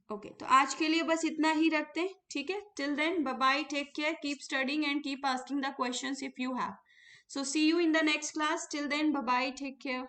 ओके, तो आज के लिए बस इतना ही रखते हैं। ठीक है, till then bye bye, take care, keep studying and keep asking the questions if you have. So see you in the next class, till then bye bye, take care.